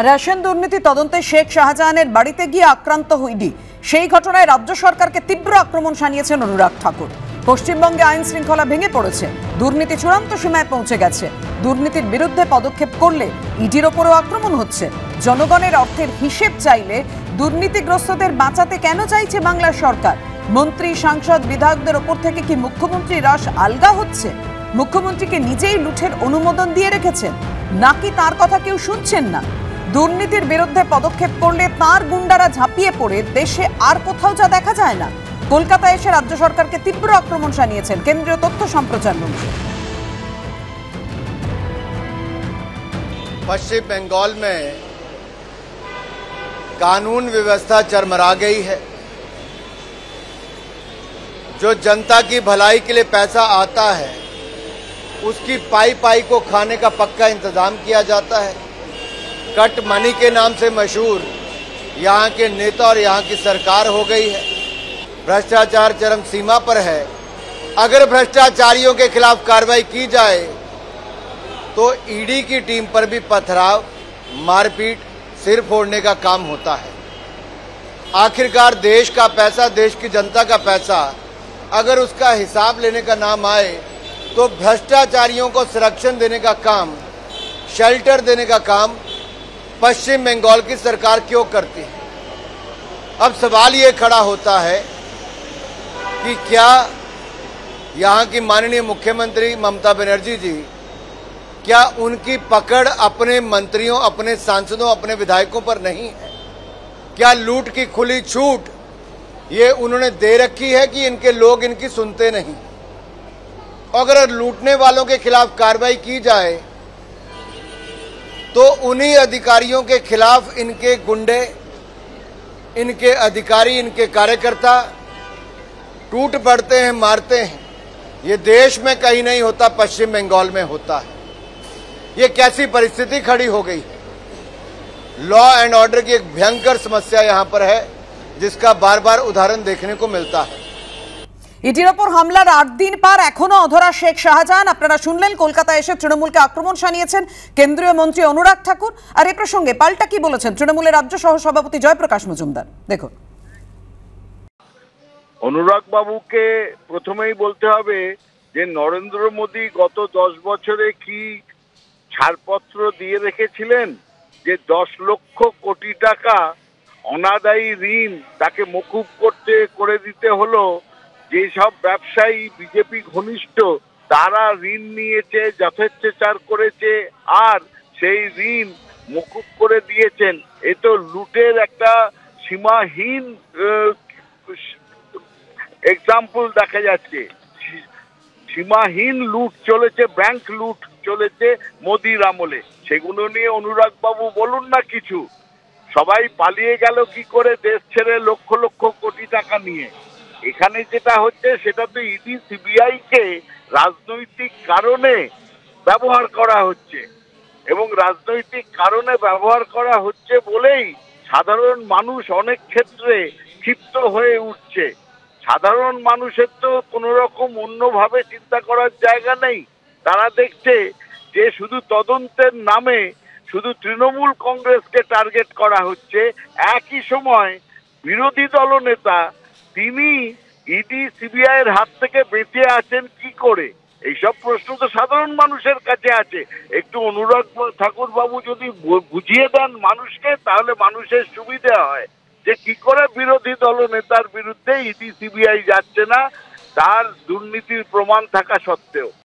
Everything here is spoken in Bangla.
রেশন দুর্নীতি তদন্তে শেখ শাহজাহানের বাড়িতে গিয়ে আক্রান্ত ইডি। সেই ঘটনায় রাজ্য সরকারকে তীব্র আক্রমণ শানিয়েছেন অনুরাগ ঠাকুর। পশ্চিমবঙ্গে আইন শৃঙ্খলা ভেঙে পড়েছে, দুর্নীতি চূড়ান্ত সীমায় পৌঁছে গেছে। দুর্নীতির বিরুদ্ধে পদক্ষেপ করলে ইডির ওপরও আক্রমণ হচ্ছে। জনগণের অর্থের হিসেব চাইলে দুর্নীতিগ্রস্তদের বাঁচাতে কেন চাইছে বাংলার সরকার? মন্ত্রী, সাংসদ, বিধায়কদের ওপর থেকে কি মুখ্যমন্ত্রী রাশ আলগা হচ্ছে? মুখ্যমন্ত্রীকে নিজেই লুঠের অনুমোদন দিয়ে রেখেছেন, নাকি তার কথা কেউ শুনছেন না? দুর্নীতির বিরুদ্ধে পদক্ষেপ করলে তার গুন্ডারা ঝাঁপিয়ে পড়ে দেশে আর কোথাও যা দেখা যায় না। কলকাতায় এসে রাজ্য সরকারকে তীব্র আক্রমণ শানিয়েছেন কেন্দ্রীয় তথ্য সম্প্রচার মন্ত্রী। पश्चिम बंगाल में कानून व्यवस्था चरमरा गई है। जो जनता की भलाई के लिए पैसा आता है उसकी पाई पाई को खाने का पक्का इंतजाम किया जाता है। कट मनी के नाम से मशहूर यहाँ के नेता और यहाँ की सरकार हो गई है। भ्रष्टाचार चरम सीमा पर है। अगर भ्रष्टाचारियों के खिलाफ कार्रवाई की जाए तो ईडी की टीम पर भी पथराव, मारपीट, सिर फोड़ने का काम होता है। आखिरकार देश का पैसा, देश की जनता का पैसा अगर उसका हिसाब लेने का नाम आए तो भ्रष्टाचारियों को संरक्षण देने का काम, शेल्टर देने का काम पश्चिम बंगाल की सरकार क्यों करती है? अब सवाल ये खड़ा होता है कि क्या यहाँ की माननीय मुख्यमंत्री ममता बनर्जी जी, क्या उनकी पकड़ अपने मंत्रियों, अपने सांसदों, अपने विधायकों पर नहीं है? क्या लूट की खुली छूट ये उन्होंने दे रखी है कि इनके लोग इनकी सुनते नहीं? अगर लूटने वालों के खिलाफ कार्रवाई की जाए तो उन्हीं अधिकारियों के खिलाफ इनके गुंडे, इनके अधिकारी, इनके कार्यकर्ता टूट पड़ते हैं, मारते हैं। ये देश में कहीं नहीं होता, पश्चिम बंगाल में होता है। ये कैसी परिस्थिति खड़ी हो गई? लॉ एंड ऑर्डर की एक भयंकर समस्या यहाँ पर है, जिसका बार बार उदाहरण देखने को मिलता है। ইডির ওপর হামলার 8 দিন পার এখনো অধরা শেখ শাহজাহান। আপনারা শুনলেন কলকাতায় এসে তৃণমূলকে আক্রমণ শানিয়েছেন কেন্দ্রীয় মন্ত্রী অনুরাগ ঠাকুর। আর এই প্রসঙ্গে পাল্টা কি বলেছেন তৃণমূলের রাজ্য সহ সভাপতি জয়প্রকাশ মজুমদার, দেখুন। অনুরাগ বাবুকে প্রথমেই বলতে হবে যে নরেন্দ্র মোদী গত 10 বছরে কি ছাড়পত্র দিয়ে রেখেছিলেন যে 10 লক্ষ কোটি টাকা অনাদায়ী ঋণ তাকে মকুব করে দিতে হলো। যেসব ব্যবসায়ী বিজেপি ঘনিষ্ঠ তারা ঋণ নিয়েছে, যথেচ্ছাচার করেছে আর সেই ঋণ মকুব করে দিয়েছেন। এ তো লুটের একটা সীমাহীন এক্সাম্পল দেখা যাচ্ছে। সীমাহীন লুট চলেছে, ব্যাংক লুট চলেছে মোদির আমলে। সেগুলো নিয়ে অনুরাগ বাবু বলুন না কিছু। সবাই পালিয়ে গেল কি করে দেশ ছেড়ে লক্ষ লক্ষ কোটি টাকা নিয়ে? এখানে যেটা হচ্ছে সেটা তো ইডি সিবিআই কে রাজনৈতিক কারণে ব্যবহার করা হচ্ছে, এবং রাজনৈতিক কারণে ব্যবহার করা হচ্ছে বলেই সাধারণ মানুষ অনেক ক্ষেত্রে ক্ষিপ্ত হয়ে উঠছে। সাধারণ মানুষের তো কোনো রকম অন্যভাবে চিন্তা করার জায়গা নেই। তারা দেখছে যে শুধু তদন্তের নামে শুধু তৃণমূল কংগ্রেসকে টার্গেট করা হচ্ছে। একই সময় বিরোধী দলনেতা তিনি ইডি সিবিআই এর হাত থেকে বেঁচে আছেন কি করে? এইসব প্রশ্ন তো সাধারণ মানুষের কাছে আছে। একটু অনুরাগ ঠাকুর বাবু যদি বুঝিয়ে দেন মানুষকে, তাহলে মানুষের সুবিধা হয় যে কি করে বিরোধী দলনেতার বিরুদ্ধে ইডি সিবিআই যাচ্ছে না, তার দুর্নীতির প্রমাণ থাকা সত্ত্বেও।